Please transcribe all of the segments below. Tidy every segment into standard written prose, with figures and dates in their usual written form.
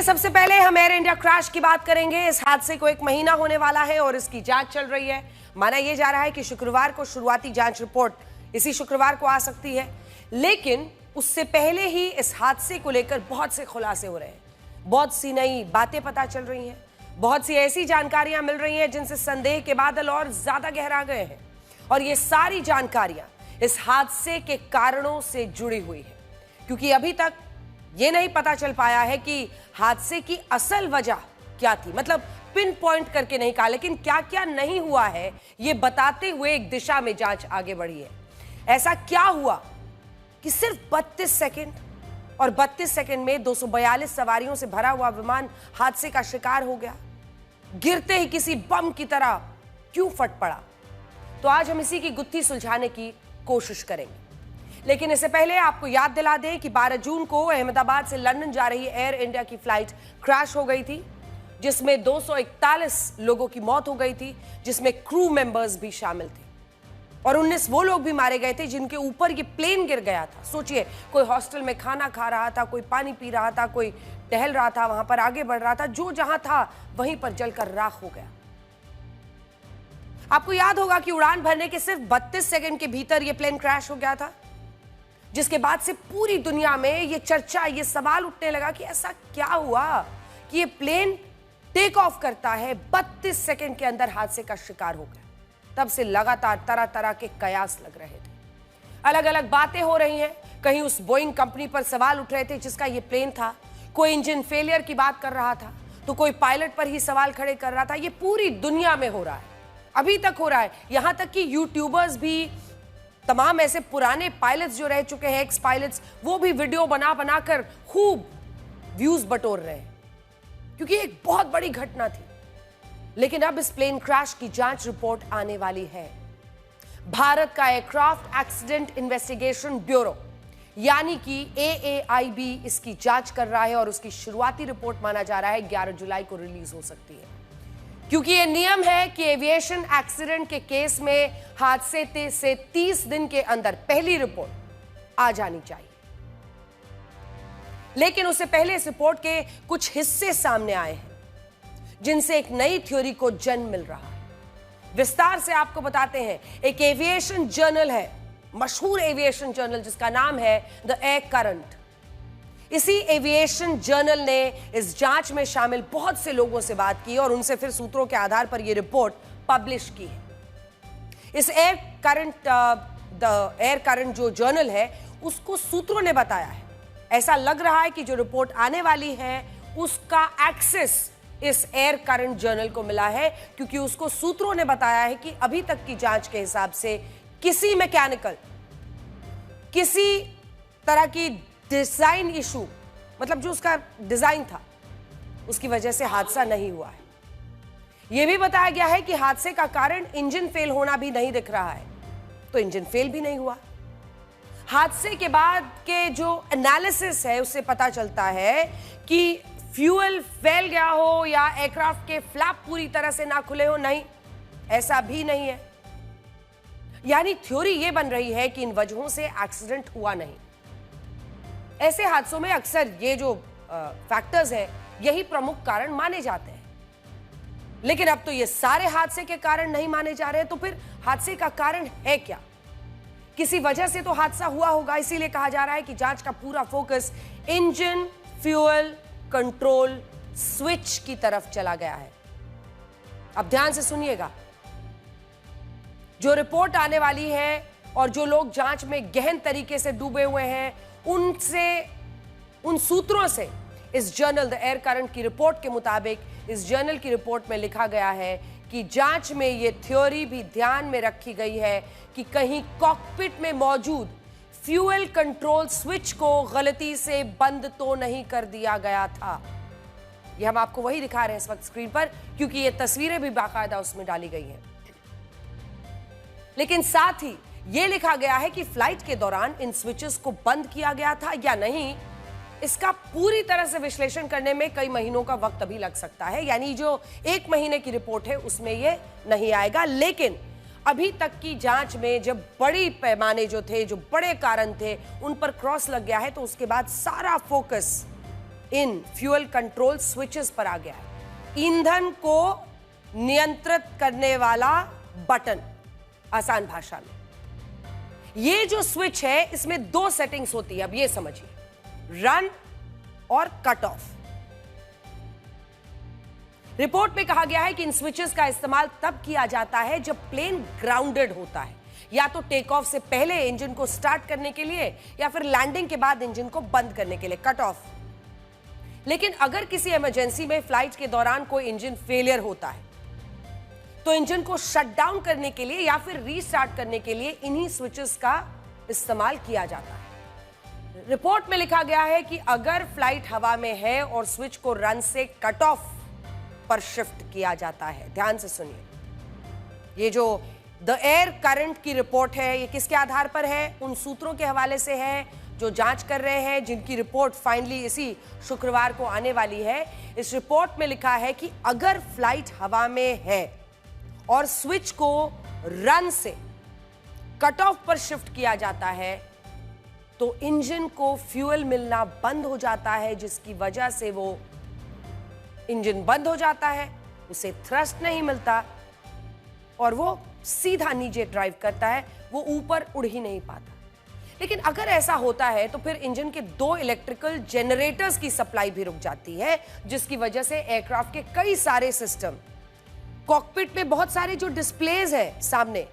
देखिए, सबसे पहले हम एयर इंडिया क्रैश की बात करेंगे। इस हादसे को 1 महीना होने वाला है और इसकी जांच चल रही है। माना यह जा रहा है कि शुक्रवार को शुरुआती जांच रिपोर्ट इसी शुक्रवार को आ सकती है, लेकिन उससे पहले ही इस हादसे को लेकर बहुत से खुलासे हो रहे हैं, बहुत सी नई बातें पता चल रही हैं, बहुत सी ऐसी जानकारियां मिल रही हैं जिनसे संदेह के बादल और ज्यादा गहरा गए हैं। और ये सारी जानकारियां इस हादसे के कारणों से जुड़ी हुई है, क्योंकि अभी तक ये नहीं पता चल पाया है कि हादसे की असल वजह क्या थी। मतलब पिन पॉइंट करके नहीं कहा, लेकिन क्या क्या नहीं हुआ है ये बताते हुए एक दिशा में जांच आगे बढ़ी है। ऐसा क्या हुआ कि सिर्फ 32 सेकंड और 32 सेकंड में 242 सवारियों से भरा हुआ विमान हादसे का शिकार हो गया, गिरते ही किसी बम की तरह क्यों फट पड़ा। तो आज हम इसी की गुत्थी सुलझाने की कोशिश करेंगे, लेकिन इससे पहले आपको याद दिला दें कि 12 जून को अहमदाबाद से लंदन जा रही एयर इंडिया की फ्लाइट क्रैश हो गई थी, जिसमें 241 लोगों की मौत हो गई थी, जिसमें क्रू मेंबर्स भी शामिल थे और 19 वो लोग भी मारे गए थे जिनके ऊपर ये प्लेन गिर गया था। सोचिए, कोई हॉस्टल में खाना खा रहा था, कोई पानी पी रहा था, कोई टहल रहा था, वहां पर आगे बढ़ रहा था, जो जहां था वहीं पर जलकर राख हो गया। आपको याद होगा कि उड़ान भरने के सिर्फ 32 सेकंड के भीतर यह प्लेन क्रैश हो गया था, जिसके बाद से पूरी दुनिया में ये चर्चा, ये सवाल उठने लगा कि ऐसा क्या हुआ कि ये प्लेन टेक ऑफ करता है, 32 सेकंड के अंदर हादसे का शिकार हो गया। तब से लगातार तरह तरह के कयास लग रहे थे, अलग अलग बातें हो रही हैं। कहीं उस बोइंग कंपनी पर सवाल उठ रहे थे जिसका ये प्लेन था, कोई इंजन फेलियर की बात कर रहा था, तो कोई पायलट पर ही सवाल खड़े कर रहा था। ये पूरी दुनिया में हो रहा है, अभी तक हो रहा है। यहां तक कि यूट्यूबर्स भी, तमाम ऐसे पुराने पायलट्स जो रह चुके हैं, एक्स पायलट्स, वो भी वीडियो बना बनाकर खूब व्यूज बटोर रहे हैं, क्योंकि एक बहुत बड़ी घटना थी। लेकिन अब इस प्लेन क्रैश की जांच रिपोर्ट आने वाली है। भारत का एयरक्राफ्ट एक्सीडेंट इन्वेस्टिगेशन ब्यूरो यानी कि AAIB इसकी जांच कर रहा है और उसकी शुरुआती रिपोर्ट माना जा रहा है 11 जुलाई को रिलीज हो सकती है, क्योंकि यह नियम है कि एविएशन एक्सीडेंट के केस में हादसे से 30 दिन के अंदर पहली रिपोर्ट आ जानी चाहिए। लेकिन उससे पहले इस रिपोर्ट के कुछ हिस्से सामने आए हैं जिनसे एक नई थ्योरी को जन्म मिल रहा है। विस्तार से आपको बताते हैं। एक एविएशन जर्नल है, मशहूर एविएशन जर्नल, जिसका नाम है द एयर करंट। इसी एविएशन जर्नल ने इस जांच में शामिल बहुत से लोगों से बात की और उनसे फिर सूत्रों के आधार पर यह रिपोर्ट पब्लिश की है। इस एयर करंट जो जर्नल है, उसको सूत्रों ने बताया है। ऐसा लग रहा है कि जो रिपोर्ट आने वाली है उसका एक्सेस इस एयर करंट जर्नल को मिला है, क्योंकि उसको सूत्रों ने बताया है कि अभी तक की जांच के हिसाब से किसी मैकेनिकल, किसी तरह की डिजाइन इशू, मतलब जो उसका डिजाइन था उसकी वजह से हादसा नहीं हुआ है। यह भी बताया गया है कि हादसे का कारण इंजन फेल होना भी नहीं दिख रहा है, तो इंजन फेल भी नहीं हुआ। हादसे के बाद के जो एनालिसिस है उससे पता चलता है कि फ्यूल फैल गया हो या एयरक्राफ्ट के फ्लैप पूरी तरह से ना खुले हो, नहीं, ऐसा भी नहीं है। यानी थ्योरी यह बन रही है कि इन वजहों से एक्सीडेंट हुआ नहीं। ऐसे हादसों में अक्सर ये जो फैक्टर्स हैं, यही प्रमुख कारण माने जाते हैं। लेकिन अब तो ये सारे हादसे के कारण नहीं माने जा रहे हैं, तो फिर हादसे का कारण है क्या? किसी वजह से तो हादसा हुआ होगा, इसीलिए कहा जा रहा है कि जांच का पूरा focus engine fuel control switch की तरफ चला गया है। अब ध्यान से सुनिएगा, जो रिपोर्ट आने वाली है और जो लोग जांच में गहन तरीके से डूबे हुए हैं, उन सूत्रों से इस जर्नल द एयर करंट की रिपोर्ट के मुताबिक इस जर्नल की रिपोर्ट में लिखा गया है कि जांच में यह थ्योरी भी ध्यान में रखी गई है कि कहीं कॉकपिट में मौजूद फ्यूल कंट्रोल स्विच को गलती से बंद तो नहीं कर दिया गया था। यह हम आपको वही दिखा रहे हैं इस वक्त स्क्रीन पर, क्योंकि ये तस्वीरें भी बाकायदा उसमें डाली गई हैं। लेकिन साथ ही यह लिखा गया है कि फ्लाइट के दौरान इन स्विचेस को बंद किया गया था या नहीं, इसका पूरी तरह से विश्लेषण करने में कई महीनों का वक्त अभी लग सकता है। यानी जो 1 महीने की रिपोर्ट है उसमें यह नहीं आएगा। लेकिन अभी तक की जांच में जब बड़ी पैमाने जो थे, जो बड़े कारण थे, उन पर क्रॉस लग गया है, तो उसके बाद सारा focus in fuel control switches पर आ गया है। ईंधन को नियंत्रित करने वाला बटन, आसान भाषा में। ये जो स्विच है इसमें 2 सेटिंग्स होती है, अब ये समझिए, रन और कट ऑफ। रिपोर्ट में कहा गया है कि इन स्विचेस का इस्तेमाल तब किया जाता है जब प्लेन ग्राउंडेड होता है, या तो टेक ऑफ से पहले इंजन को स्टार्ट करने के लिए या फिर लैंडिंग के बाद इंजन को बंद करने के लिए, कट ऑफ। लेकिन अगर किसी इमरजेंसी में फ्लाइट के दौरान कोई इंजन फेलियर होता है तो इंजन को शट डाउन करने के लिए या फिर रीस्टार्ट करने के लिए इन्हीं स्विचेस का इस्तेमाल किया जाता है। रिपोर्ट में लिखा गया है कि अगर फ्लाइट हवा में है और स्विच को रन से कट ऑफ पर शिफ्ट किया जाता है, ध्यान से सुनिए, ये जो द एयर करंट की रिपोर्ट है ये किसके आधार पर है? उन सूत्रों के हवाले से है जो जांच कर रहे हैं, जिनकी रिपोर्ट फाइनली इसी शुक्रवार को आने वाली है। इस रिपोर्ट में लिखा है कि अगर फ्लाइट हवा में है और स्विच को रन से कट ऑफ पर शिफ्ट किया जाता है तो इंजन को फ्यूल मिलना बंद हो जाता है, जिसकी वजह से वो इंजन बंद हो जाता है, उसे थ्रस्ट नहीं मिलता और वो सीधा नीचे ड्राइव करता है, वो ऊपर उड़ ही नहीं पाता। लेकिन अगर ऐसा होता है तो फिर इंजन के 2 इलेक्ट्रिकल जनरेटर्स की सप्लाई भी रुक जाती है, जिसकी वजह से एयरक्राफ्ट के कई सारे सिस्टम, कॉकपिट में बहुत सारे जो डिस्प्लेज है सामने,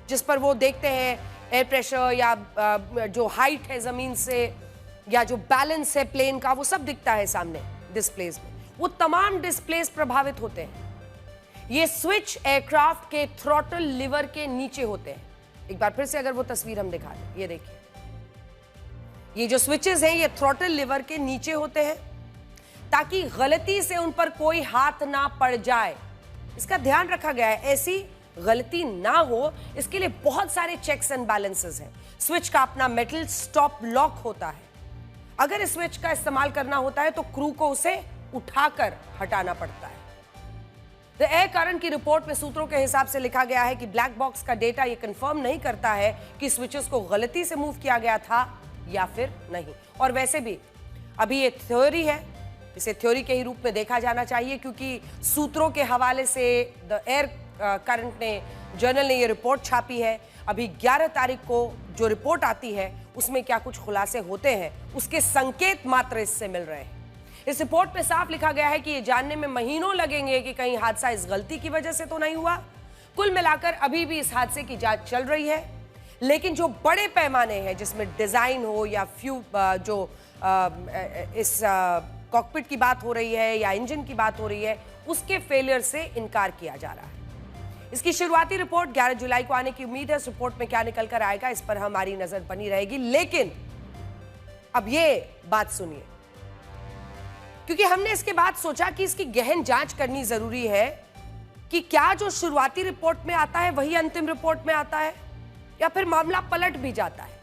जिस पर वो देखते हैं एयर प्रेशर या जो हाइट है जमीन से या जो बैलेंस है प्लेन का, वो सब दिखता है सामने डिस्प्लेज में, वो तमाम डिस्प्लेज प्रभावित होते हैं। ये स्विच एयरक्राफ्ट के थ्रॉटल लिवर के नीचे होते हैं। एक बार फिर से अगर वो तस्वीर हम दिखा दें, ये देखिए, ये जो स्विचेस हैं ये थ्रॉटल लिवर के नीचे होते हैं ताकि गलती से उन पर कोई हाथ ना पड़ जाए, इसका ध्यान रखा गया है, ऐसी गलती ना हो इसके लिए बहुत सारे चेक्स एंड बैलेंसेस हैं। स्विच का अपना मेटल स्टॉप लॉक होता है, अगर इस स्विच का इस्तेमाल करना होता है तो क्रू को उसे उठाकर हटाना पड़ता है। द एयर करंट की रिपोर्ट में सूत्रों के हिसाब से लिखा गया है कि ब्लैक बॉक्स का डेटा यह कंफर्म नहीं करता है कि स्विचेस को गलती से मूव किया गया था या फिर नहीं। और वैसे भी अभी ये थ्योरी है, इसे थ्योरी के ही रूप में देखा जाना चाहिए, क्योंकि सूत्रों के हवाले से द एयर करंट ने जर्नल ने ये रिपोर्ट छापी है। अभी 11 तारीख को जो रिपोर्ट आती है उसमें क्या कुछ खुलासे होते हैं, उसके संकेत मात्र इससे मिल रहे हैं। इस रिपोर्ट में साफ लिखा गया है कि ये जानने में महीनों लगेंगे कि कहीं हादसा इस गलती की वजह से तो नहीं हुआ। कुल मिलाकर अभी भी इस हादसे की जांच चल रही है, लेकिन जो बड़े पैमाने हैं जिसमें डिजाइन हो या इस कॉकपिट की बात हो रही है या इंजन की बात हो रही है, उसके फेलियर से इनकार किया जा रहा है। इसकी शुरुआती रिपोर्ट 11 जुलाई को आने की उम्मीद है। इस रिपोर्ट में क्या निकल कर आएगा इस पर हमारी नजर बनी रहेगी। लेकिन अब ये बात सुनिए, क्योंकि हमने इसके बाद सोचा कि इसकी गहन जांच करनी जरूरी है कि क्या जो शुरुआती रिपोर्ट में आता है वही अंतिम रिपोर्ट में आता है या फिर मामला पलट भी जाता है।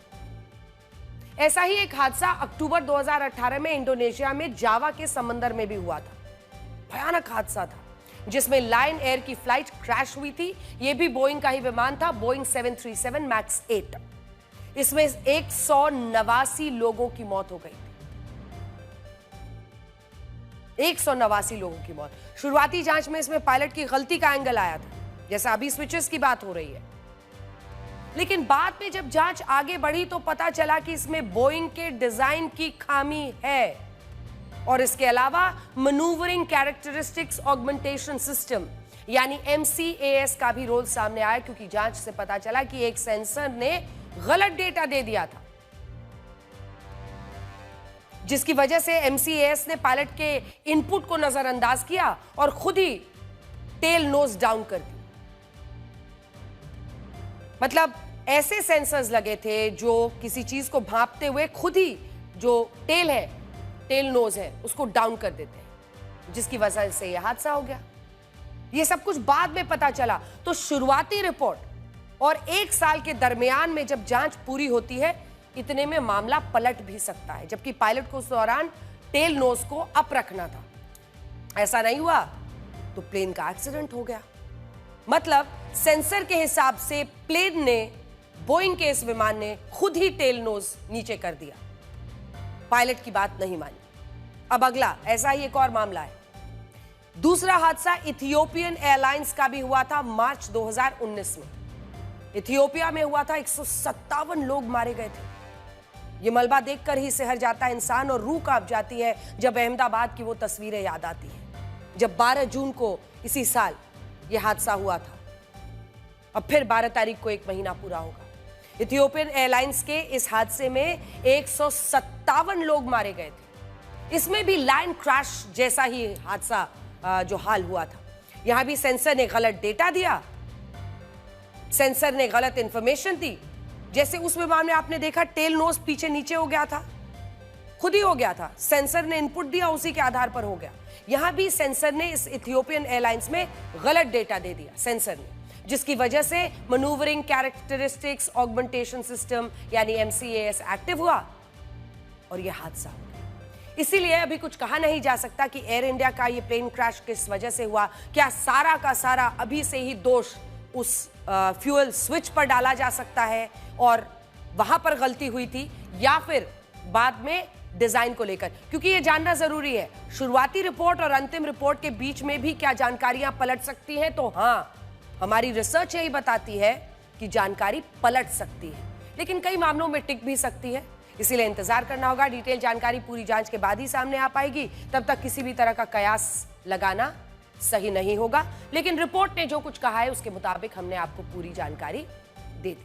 ऐसा ही एक हादसा अक्टूबर 2018 में इंडोनेशिया में जावा के समंदर में भी हुआ था। भयानक हादसा था जिसमें लायन एयर की फ्लाइट क्रैश हुई थी। यह भी बोइंग का ही विमान था, बोइंग 737 मैक्स 8। इसमें 189 लोगों की मौत हो गई। 189 लोगों की मौत। शुरुआती जांच में इसमें पायलट की गलती का एंगल आया था, जैसा अभी स्विचेस की बात हो रही है। लेकिन बाद में जब जांच आगे बढ़ी तो पता चला कि इसमें बोइंग के डिजाइन की खामी है और इसके अलावा मैन्यूवरिंग कैरेक्टरिस्टिक्स ऑगमेंटेशन सिस्टम यानी MCAS का भी रोल सामने आया, क्योंकि जांच से पता चला कि एक सेंसर ने गलत डेटा दे दिया था, जिसकी वजह से MCAS ने पायलट के इनपुट को नजरअंदाज किया और खुद ही टेल नोज डाउन कर दी। मतलब ऐसे सेंसर्स लगे थे जो किसी चीज को भांपते हुए खुद ही जो टेल है, टेल नोज है, उसको डाउन कर देते हैं, जिसकी वजह से यह हादसा हो गया। यह सब कुछ बाद में पता चला। तो शुरुआती रिपोर्ट और 1 साल के दरमियान में जब जांच पूरी होती है, इतने में मामला पलट भी सकता है, जबकि पायलट को उस दौरान टेल नोज को अप रखना था। ऐसा नहीं हुआ तो प्लेन का एक्सीडेंट हो गया। मतलब सेंसर के हिसाब से प्लेन ने, बोइंग के इस विमान ने खुद ही टेल नोज नीचे कर दिया, पायलट की बात नहीं मानी। अब अगला ऐसा ही एक और मामला है। दूसरा हादसा इथियोपियन एयरलाइंस का भी हुआ था मार्च 2019 में। इथियोपिया में हुआ था, 157 लोग मारे गए थे। ये मलबा देखकर ही सिहर जाता है इंसान और रूह कांप जाती है जब अहमदाबाद की वो तस्वीरें याद आती हैं, जब 12 जून को इसी साल ये हादसा हुआ था। अब फिर 12 तारीख को 1 महीना पूरा होगा। इथियोपियन एयरलाइंस के इस हादसे में 157 लोग मारे गए थे। इसमें भी लाइन क्रैश जैसा ही हादसा जो हाल हुआ था। यहां भी सेंसर ने गलत डेटा दिया, सेंसर ने गलत इंफॉर्मेशन दी। जैसे उस विमान में आपने देखा टेल नोज पीछे नीचे हो गया था, खुद ही हो गया था, सेंसर ने इनपुट दिया, उसी के आधार पर हो गया। यहां भी सेंसर ने इस इथियोपियन एयरलाइंस में गलत डेटा दे दिया सेंसर ने, जिसकी वजह से मैन्यूवरिंग कैरेक्टरिस्टिक्स ऑगमेंटेशन सिस्टम यानी MCAS एक्टिव हुआ और यह हादसा हो गया। इसीलिए अभी कुछ कहा नहीं जा सकता कि एयर इंडिया का ये प्लेन क्रैश किस वजह से हुआ। क्या सारा का सारा अभी से ही दोष उस फ्यूल स्विच पर डाला जा सकता है और वहां पर गलती हुई थी, या फिर बाद में डिजाइन को लेकर? क्योंकि यह जानना जरूरी है, शुरुआती रिपोर्ट और अंतिम रिपोर्ट के बीच में भी क्या जानकारियां पलट सकती हैं? तो हां, हमारी रिसर्च यही बताती है कि जानकारी पलट सकती है, लेकिन कई मामलों में टिक भी सकती है। इसीलिए इंतजार करना होगा। डिटेल जानकारी पूरी जांच के बाद ही सामने आ पाएगी। तब तक किसी भी तरह का कयास लगाना सही नहीं होगा। लेकिन रिपोर्ट ने जो कुछ कहा है उसके मुताबिक हमने आपको पूरी जानकारी दे दी।